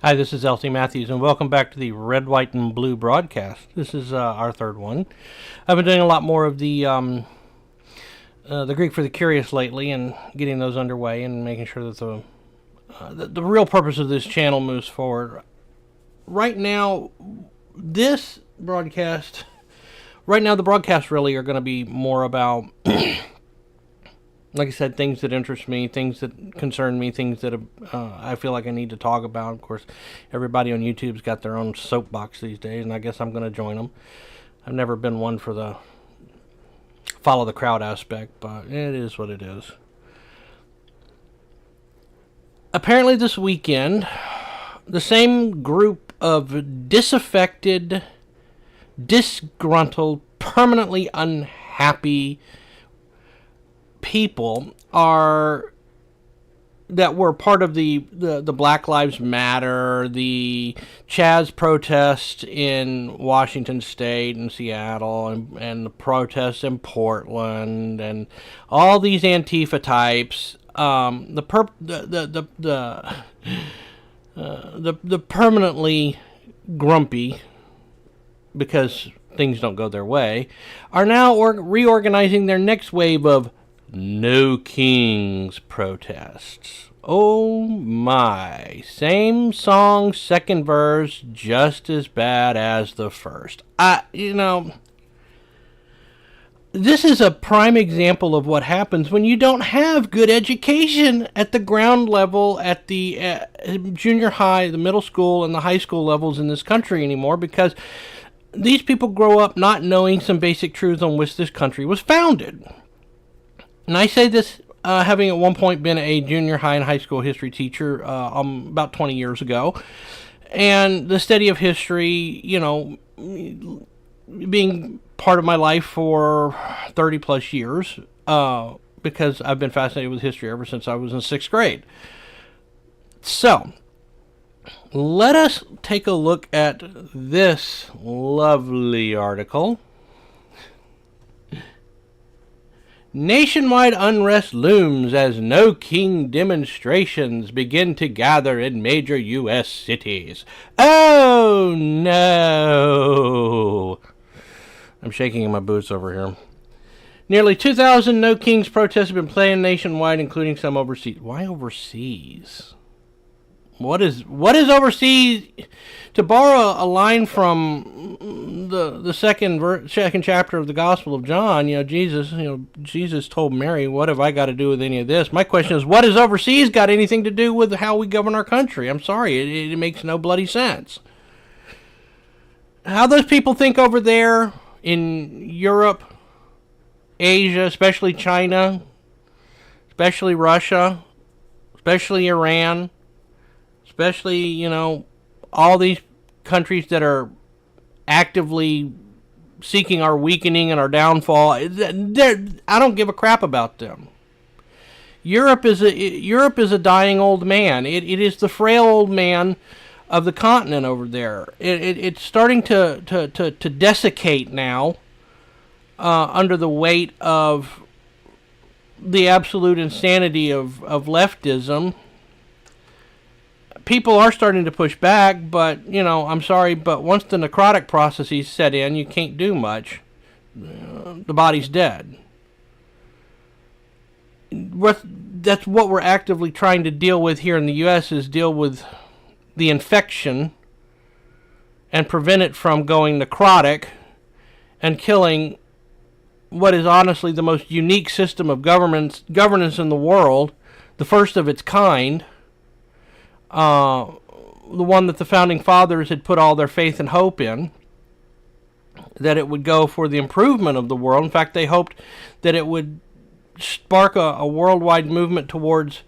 Hi, this is Elsie Matthews, and welcome back to the Red, White, and Blue broadcast. This is our third one. I've been doing a lot more of the Greek for the Curious lately, and getting those underway, and making sure that the real purpose of this channel moves forward. Right now, this broadcast, the broadcasts really are going to be more about, like I said, things that interest me, things that concern me, things that I feel like I need to talk about. Of course, everybody on YouTube's got their own soapbox these days, and I guess I'm going to join them. I've never been one for the follow the crowd aspect, but it is what it is. Apparently this weekend, the same group of disaffected, disgruntled, permanently unhappy people that were part of the Black Lives Matter, the Chaz protest in Washington State and Seattle, and the protests in Portland, and all these Antifa types, the permanently grumpy because things don't go their way, are now reorganizing their next wave of No Kings protests. Oh my. Same song, second verse, just as bad as the first. This is a prime example of what happens when you don't have good education at the ground level, at the junior high, the middle school, and the high school levels in this country anymore, because these people grow up not knowing some basic truths on which this country was founded. And I say this having at one point been a junior high and high school history teacher about 20 years ago. And the study of history, being part of my life for 30 plus years, because I've been fascinated with history ever since I was in 6th grade. So, let us take a look at this lovely article. Nationwide unrest looms as No King demonstrations begin to gather in major U.S. cities. Oh no! I'm shaking in my boots over here. Nearly 2,000 No Kings protests have been planned nationwide, including some overseas. Why overseas? What is overseas? To borrow a line from the second chapter of the Gospel of John, Jesus told Mary, "What have I got to do with any of this?" My question is, what has overseas got anything to do with how we govern our country? I'm sorry, it makes no bloody sense. How those people think over there in Europe, Asia, especially China, especially Russia, especially Iran, especially, all these countries that are actively seeking our weakening and our downfall, I don't give a crap about them. Europe is a dying old man. It is the frail old man of the continent over there. It's starting to desiccate now under the weight of the absolute insanity of leftism. People are starting to push back, but, I'm sorry, but once the necrotic processes set in, you can't do much. The body's dead. That's what we're actively trying to deal with here in the U.S. is deal with the infection and prevent it from going necrotic and killing what is honestly the most unique system of governance in the world, the first of its kind. The one that the founding fathers had put all their faith and hope in, that it would go for the improvement of the world. In fact, they hoped that it would spark a worldwide movement towards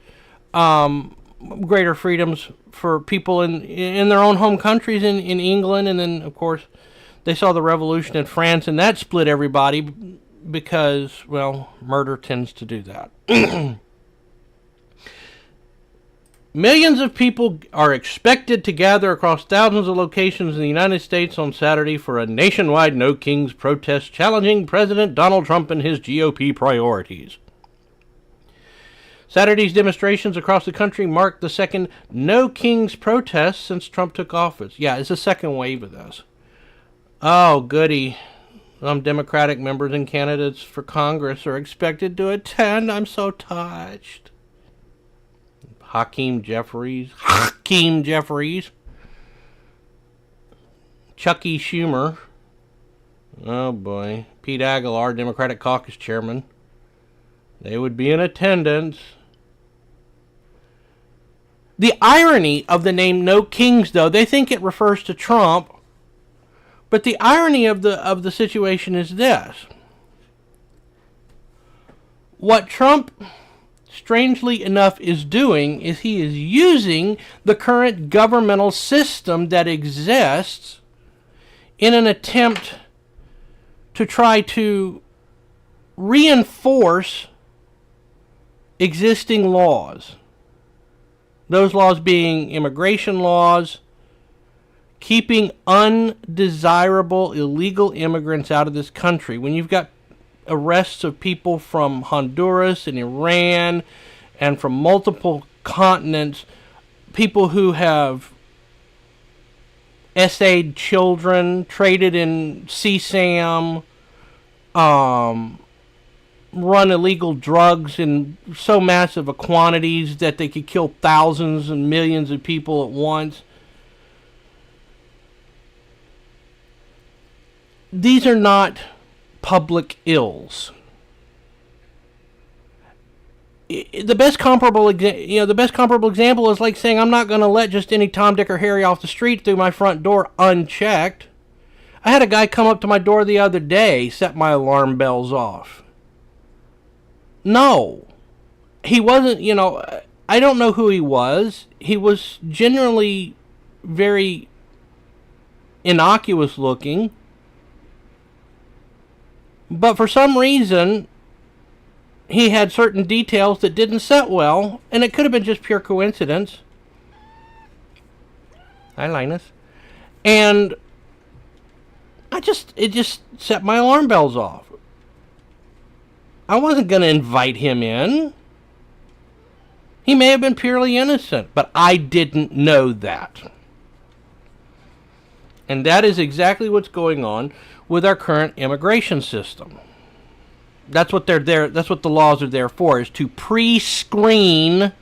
greater freedoms for people in their own home countries, in England, and then, of course, they saw the revolution in France, and that split everybody because, well, murder tends to do that. Millions of people are expected to gather across thousands of locations in the United States on Saturday for a nationwide No Kings protest challenging President Donald Trump and his GOP priorities. Saturday's demonstrations across the country marked the second No Kings protest since Trump took office. Yeah, it's the second wave of this. Oh, goody. Some Democratic members and candidates for Congress are expected to attend. I'm so touched. Hakeem Jeffries. Chucky Schumer. Oh, boy. Pete Aguilar, Democratic Caucus Chairman. They would be in attendance. The irony of the name No Kings, though, they think it refers to Trump. But the irony of the situation is this. What Trump, strangely enough, is doing is he is using the current governmental system that exists in an attempt to try to reinforce existing laws. Those laws being immigration laws, keeping undesirable illegal immigrants out of this country. When you've got arrests of people from Honduras and Iran and from multiple continents, people who have essayed children, traded in CSAM, run illegal drugs in so massive quantities that they could kill thousands and millions of people at once. These are not public ills. The best comparable example is like saying I'm not going to let just any Tom, Dick, or Harry off the street through my front door unchecked. I had a guy come up to my door the other day, set my alarm bells off. No, he wasn't. I don't know who he was. He was generally very innocuous looking. But for some reason, he had certain details that didn't set well, and it could have been just pure coincidence. Hi, Linus. And it just set my alarm bells off. I wasn't going to invite him in. He may have been purely innocent, but I didn't know that. And that is exactly what's going on with our current immigration system. That's what they're there. That's what the laws are there for, is to pre-screen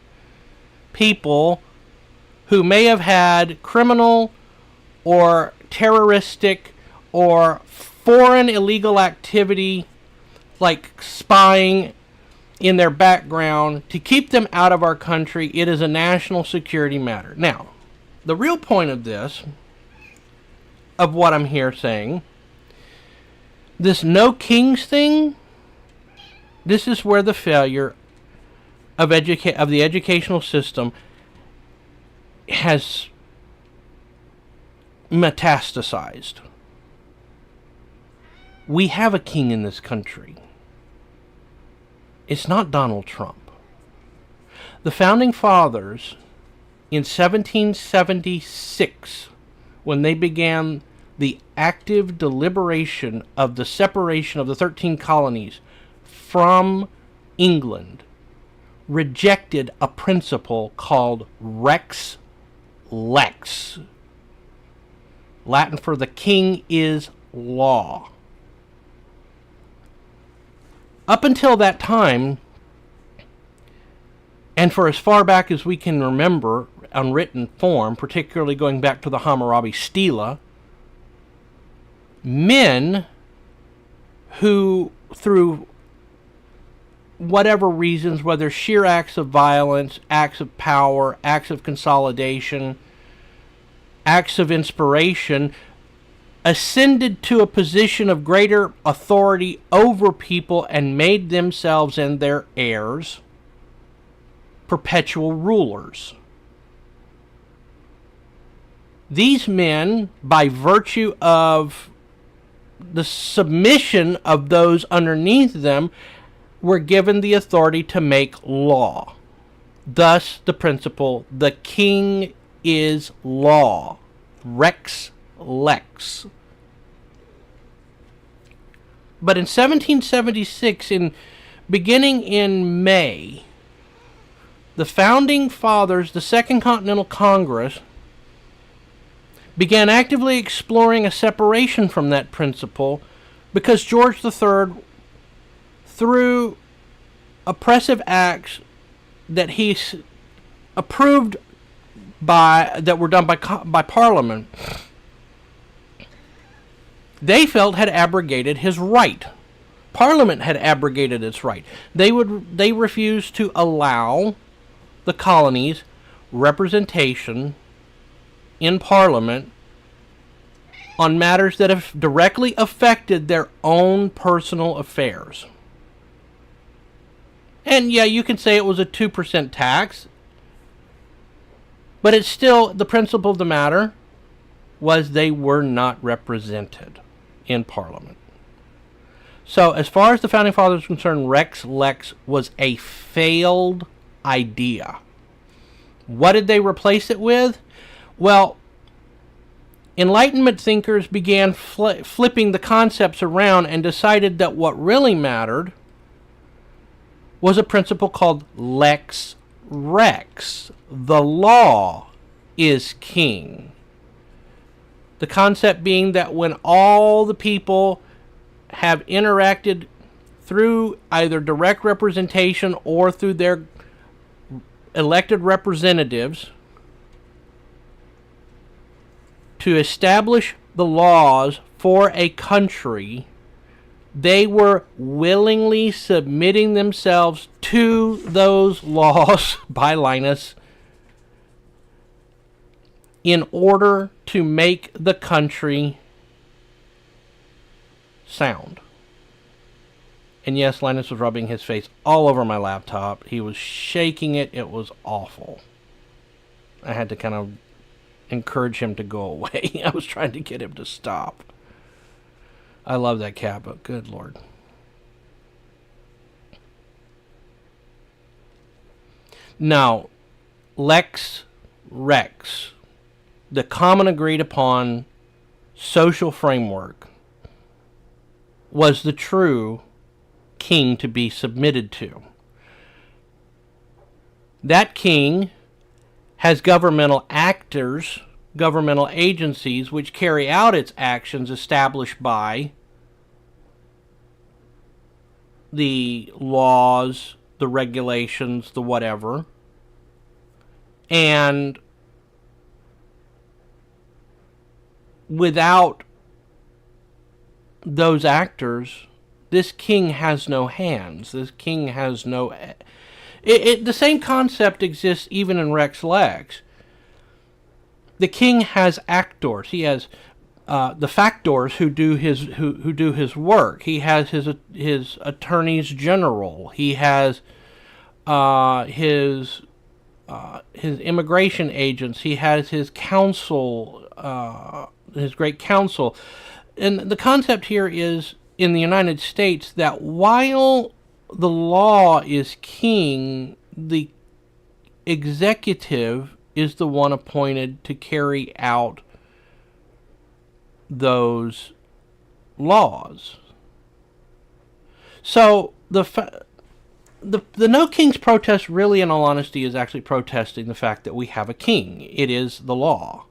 people who may have had criminal or terroristic or foreign illegal activity like spying in their background, to keep them out of our country. It is a national security matter. Now, the real point of this, of what I'm here saying, this No Kings thing, this is where the failure of the educational system has metastasized. We have a king in this country. It's not Donald Trump. The Founding Fathers, in 1776, when they began the active deliberation of the separation of the 13 colonies from England, rejected a principle called Rex Lex. Latin for the king is law. Up until that time, and for as far back as we can remember on written form, particularly going back to the Hammurabi Stela, men who, through whatever reasons, whether sheer acts of violence, acts of power, acts of consolidation, acts of inspiration, ascended to a position of greater authority over people and made themselves and their heirs perpetual rulers. These men, by virtue of the submission of those underneath them, were given the authority to make law. Thus, the principle, the king is law. Rex Lex. But in 1776, beginning in May, The Founding Fathers, the Second Continental Congress, began actively exploring a separation from that principle because George III, through oppressive acts that he approved that were done by Parliament, they felt had abrogated his right. Parliament had abrogated its right. They refused to allow the colonies representation in Parliament on matters that have directly affected their own personal affairs. And yeah, you can say it was a 2% tax, but it's still, the principle of the matter was they were not represented in Parliament. So as far as the Founding Fathers are concerned, Rex Lex was a failed idea. What did they replace it with? Well, Enlightenment thinkers began flipping the concepts around and decided that what really mattered was a principle called Lex Rex. The law is king. The concept being that when all the people have interacted through either direct representation or through their elected representatives to establish the laws for a country, they were willingly submitting themselves to those laws by Linus in order to make the country sound. And yes, Linus was rubbing his face all over my laptop. He was shaking it. It was awful. I had to kind of encourage him to go away. I was trying to get him to stop. I love that cat, but good Lord. Now, Lex Rex, the common agreed upon social framework, was the true king to be submitted to. That king has governmental actors, governmental agencies, which carry out its actions established by the laws, the regulations, the whatever. And without those actors, this king has no hands. This king has no... the same concept exists even in Rex Lex. The king has actors. He has the factors who do his work. He has his attorneys general. He has his immigration agents. He has his council, his great council. And the concept here is, in the United States, that while the law is king, the executive is the one appointed to carry out those laws. So the No Kings protest, really, in all honesty, is actually protesting the fact that we have a king. It is the law.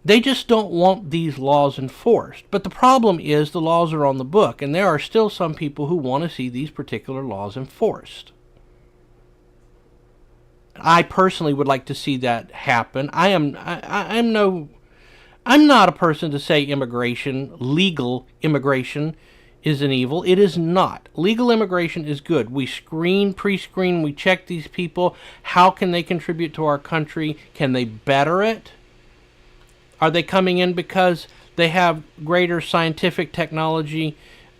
They just don't want these laws enforced. But the problem is the laws are on the book, and there are still some people who want to see these particular laws enforced. I personally would like to see that happen. I'm not a person to say legal immigration is an evil. It is not. Legal immigration is good. We pre-screen, we check these people. How can they contribute to our country? Can they better it? Are they coming in because they have greater scientific technology,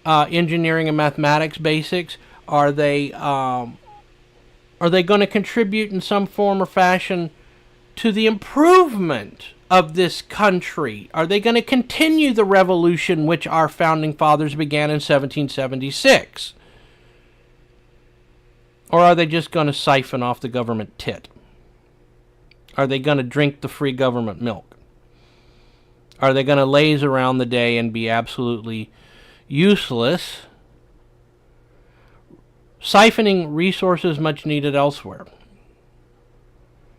engineering and mathematics basics? Are they going to contribute in some form or fashion to the improvement of this country? Are they going to continue the revolution which our founding fathers began in 1776? Or are they just going to siphon off the government tit? Are they going to drink the free government milk? Are they going to laze around the day and be absolutely useless, siphoning resources much needed elsewhere.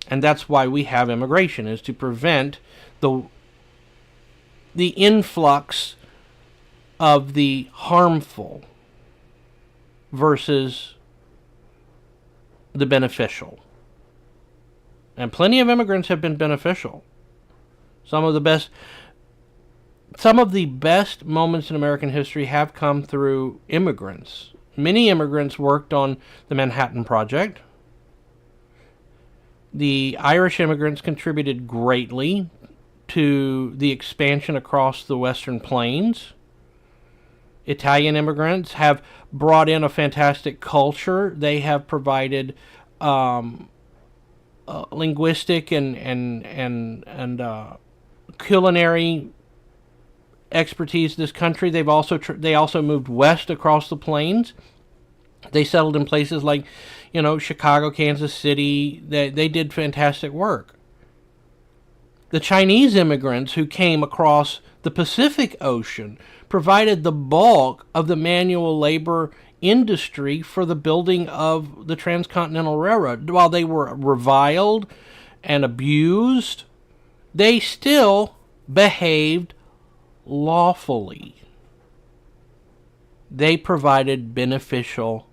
And that's why we have immigration, is to prevent the influx of the harmful versus the beneficial. And plenty of immigrants have been beneficial. Some of the best moments in American history have come through immigrants. Many immigrants worked on the Manhattan Project. The Irish immigrants contributed greatly to the expansion across the Western Plains. Italian immigrants have brought in a fantastic culture. They have provided linguistic and culinary expertise to this country. They also moved west across the plains. They settled in places like, Chicago, Kansas City. They did fantastic work. The Chinese immigrants who came across the Pacific Ocean provided the bulk of the manual labor industry for the building of the Transcontinental Railroad. While they were reviled and abused, they still behaved lawfully. They provided beneficial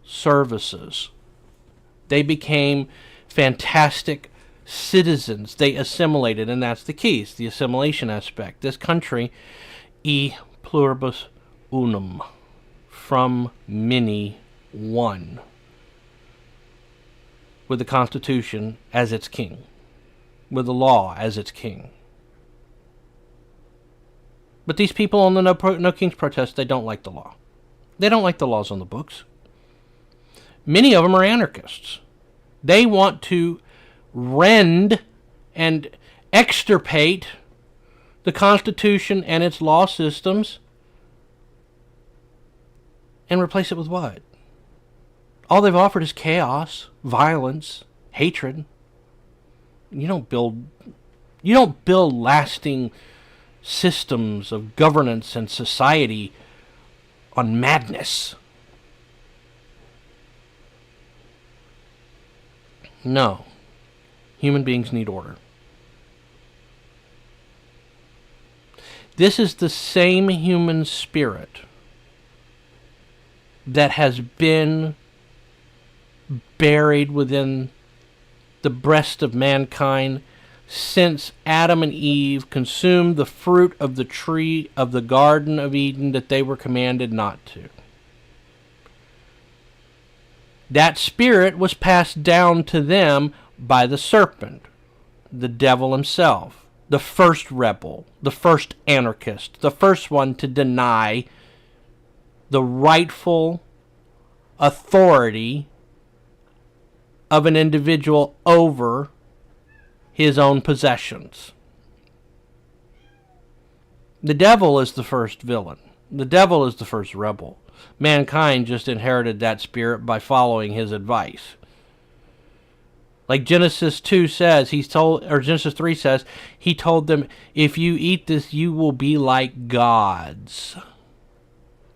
services. They became fantastic citizens. They assimilated, and that's the key. It's the assimilation aspect. This country, e pluribus unum, from many one, with the Constitution as its king, with the law as its king. But these people on the No Kings protest, they don't like the law. They don't like the laws on the books. Many of them are anarchists. They want to rend and extirpate the Constitution and its law systems and replace it with what? All they've offered is chaos, violence, hatred. You don't build lasting systems of governance and society on madness. No. Human beings need order. This is the same human spirit that has been buried within the breast of mankind since Adam and Eve consumed the fruit of the tree of the Garden of Eden that they were commanded not to. That spirit was passed down to them by the serpent, the devil himself, the first rebel, the first anarchist, the first one to deny the rightful authority of an individual over his own possessions. The devil is the first villain. The devil is the first rebel. Mankind just inherited that spirit by following his advice. Like Genesis 2 says, Genesis 3 says, he told them, if you eat this, you will be like gods,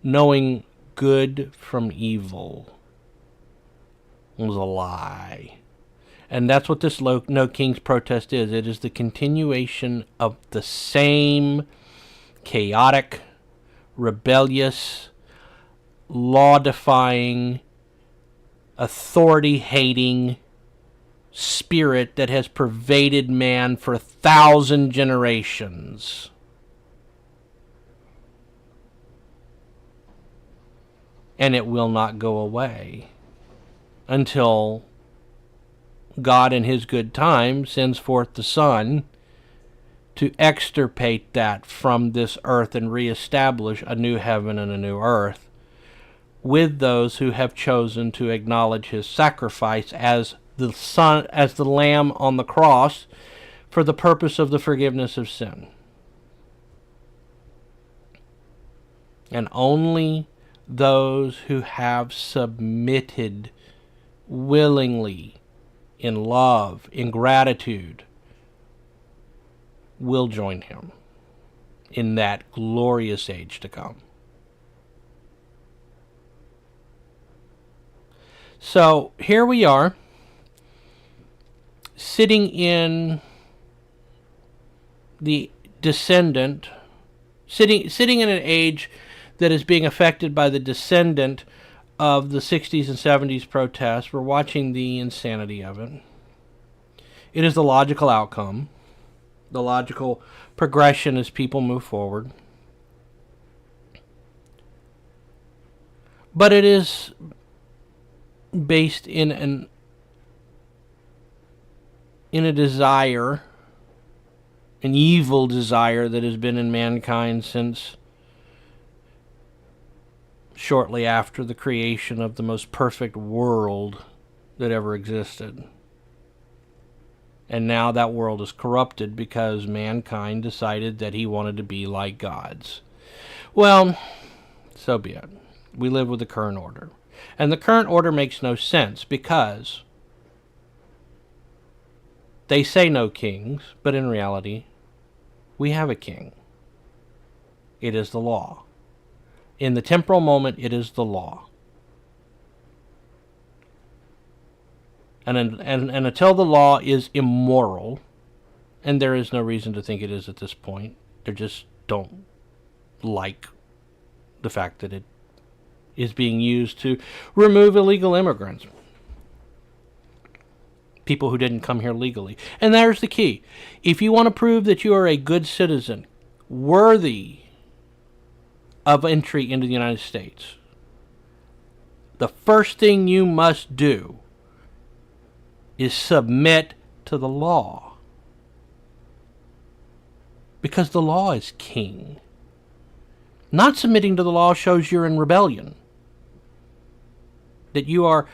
knowing good from evil. It was a lie. And that's what this No Kings protest is. It is the continuation of the same chaotic, rebellious, law-defying, authority-hating spirit that has pervaded man for 1,000 generations. And it will not go away until God in his good time sends forth the Son to extirpate that from this earth and reestablish a new heaven and a new earth with those who have chosen to acknowledge his sacrifice as the Son, as the Lamb on the cross for the purpose of the forgiveness of sin. And only those who have submitted willingly, in love, in gratitude, will join him in that glorious age to come. So here we are, sitting in the descendant, sitting in an age that is being affected by the descendant of the 60s and 70s protests. We're watching the insanity of it. It is the logical outcome, the logical progression as people move forward. But it is based in a desire, an evil desire that has been in mankind since shortly after the creation of the most perfect world that ever existed. And now that world is corrupted because mankind decided that he wanted to be like gods. Well, so be it. We live with the current order. And the current order makes no sense because they say no kings, but in reality, we have a king. It is the law. In the temporal moment, it is the law. And until the law is immoral, and there is no reason to think it is at this point, they just don't like the fact that it is being used to remove illegal immigrants. People who didn't come here legally. And there's the key. If you want to prove that you are a good citizen, worthy of entry into the United States, the first thing you must do is submit to the law. Because the law is king. Not submitting to the law shows you're in rebellion. That you are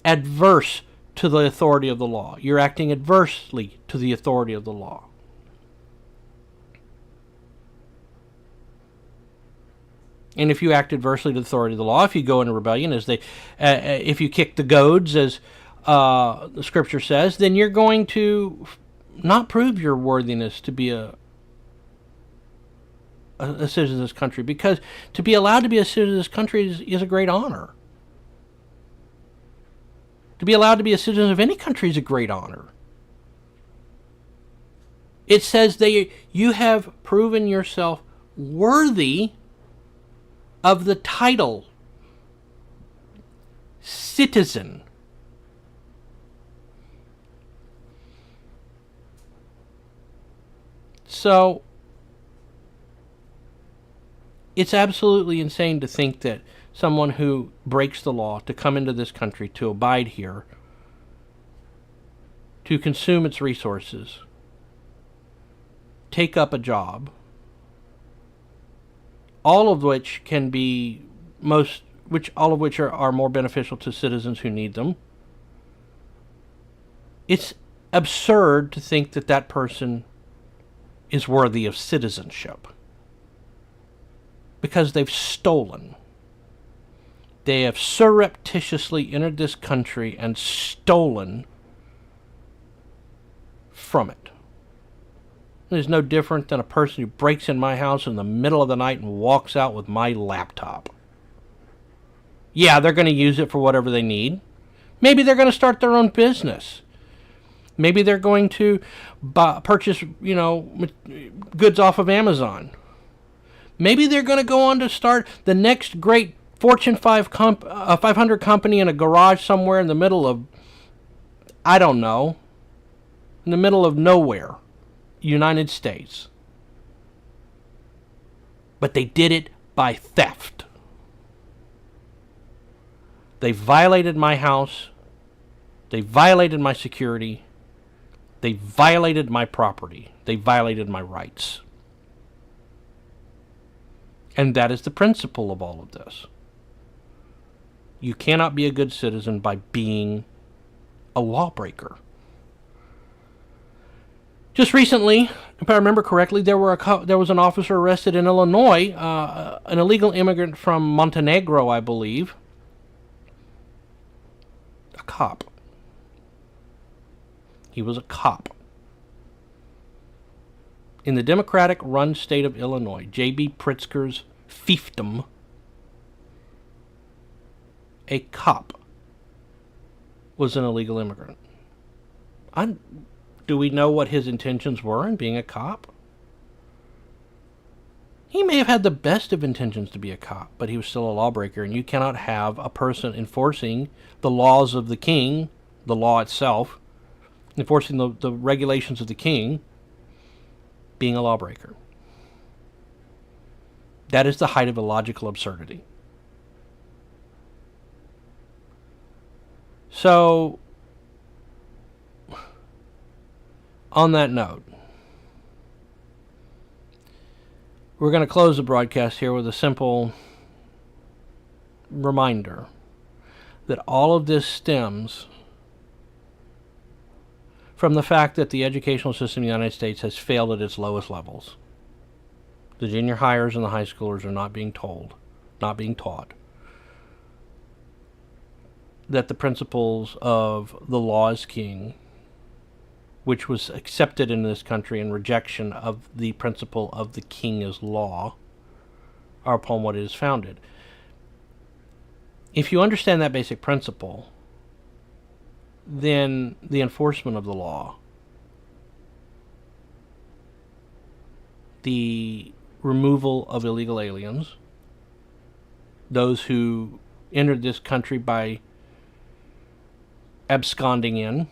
adverse to the authority of the law. You're acting adversely to the authority of the law. And if you act adversely to the authority of the law, if you go into rebellion, if you kick the goads, as the scripture says, then you're going to not prove your worthiness to be a citizen of this country, because to be allowed to be a citizen of this country is a great honor. To be allowed to be a citizen of any country is a great honor. It says that you have proven yourself worthy of the title citizen. So it's absolutely insane to think that someone who breaks the law to come into this country, to abide here, to consume its resources, take up a job, all of which can be all of which are more beneficial to citizens who need them. It's absurd to think that that person is worthy of citizenship, because they've stolen. They have surreptitiously entered this country and stolen from it. It is no different than a person who breaks in my house in the middle of the night and walks out with my laptop. Yeah, they're going to use it for whatever they need. Maybe they're going to start their own business. Maybe they're going to purchase, goods off of Amazon. Maybe they're going to go on to start the next great Fortune 500 company in a garage somewhere in the middle of, I don't know, in the middle of nowhere, United States. But they did it by theft. They violated my house. They violated my security. They violated my property. They violated my rights. And that is the principle of all of this. You cannot be a good citizen by being a lawbreaker. Just recently, if I remember correctly, there was an officer arrested in Illinois, an illegal immigrant from Montenegro, I believe. A cop. He was a cop. In the Democratic-run state of Illinois, J.B. Pritzker's fiefdom, a cop was an illegal immigrant. Do we know what his intentions were in being a cop? He may have had the best of intentions to be a cop, but he was still a lawbreaker, and you cannot have a person enforcing the laws of the king, the law itself, enforcing the regulations of the king, being a lawbreaker. That is the height of illogical absurdity. So, on that note, we're going to close the broadcast here with a simple reminder that all of this stems from the fact that the educational system in the United States has failed at its lowest levels. The junior hires and the high schoolers are not being taught that the principles of the law is king, which was accepted in this country in rejection of the principle of the king is law, are upon what it is founded. If you understand that basic principle, then the enforcement of the law, the removal of illegal aliens, those who entered this country by absconding in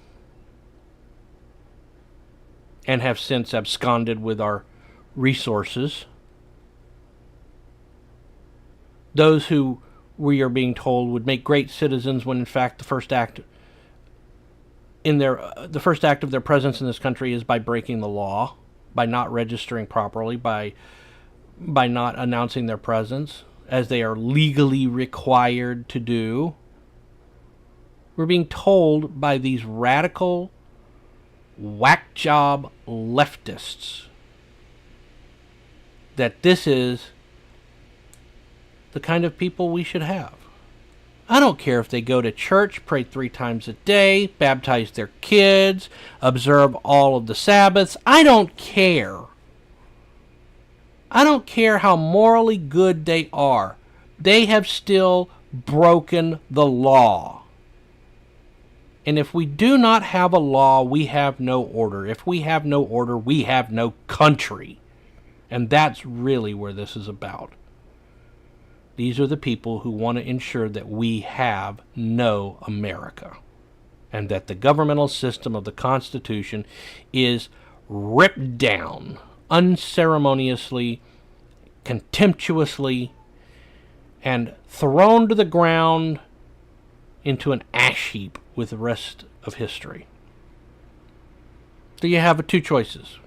and have since absconded with our resources, those who we are being told would make great citizens when in fact the first act of their presence in this country is by breaking the law, by not registering properly, by not announcing their presence as they are legally required to do. We're being told by these radical whack job leftists that this is the kind of people we should have. I don't care if they go to church, pray 3 times a day, baptize their kids, observe all of the Sabbaths. I don't care. I don't care how morally good they are. They have still broken the law. And if we do not have a law, we have no order. If we have no order, we have no country. And that's really where this is about. These are the people who want to ensure that we have no America, and that the governmental system of the Constitution is ripped down unceremoniously, contemptuously, and thrown to the ground into an ash heap with the rest of history. So you have 2 choices.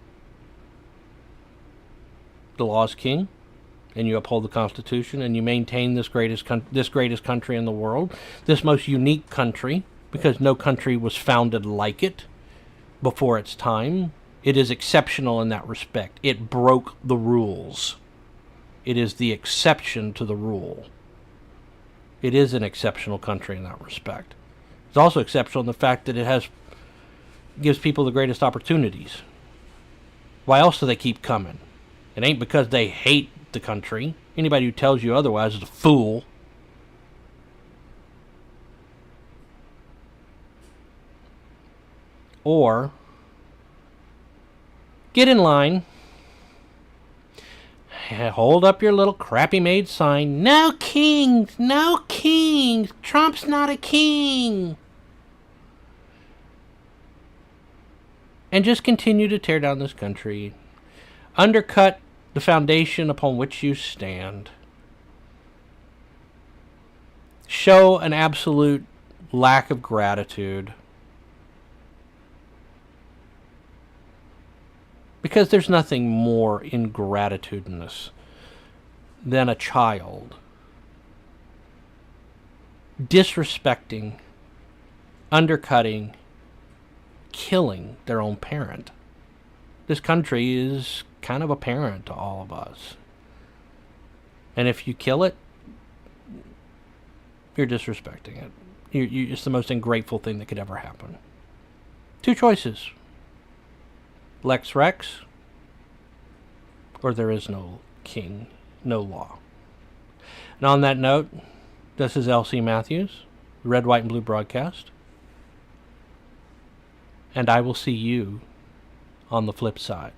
The law is king, and you uphold the Constitution, and you maintain this greatest country in the world, this most unique country, because no country was founded like it before its time. It is exceptional in that respect. It broke the rules. It is the exception to the rule. It is an exceptional country in that respect. It's also exceptional in the fact that it gives people the greatest opportunities. Why else do they keep coming? It ain't because they hate the country. Anybody who tells you otherwise is a fool. Or get in line, hold up your little crappy made sign, no kings, no kings, Trump's not a king, and just continue to tear down this country, undercut the foundation upon which you stand, show an absolute lack of gratitude, because there's nothing more ingratitudinous than a child disrespecting, undercutting, killing their own parent. This country is kind of a parent to all of us. And if you kill it, you're disrespecting it. It's the most ungrateful thing that could ever happen. 2 choices. Lex Rex, or there is no king, no law. And on that note, this is L.C. Matthews, Red, White, and Blue Broadcast. and I will see you on the flip side.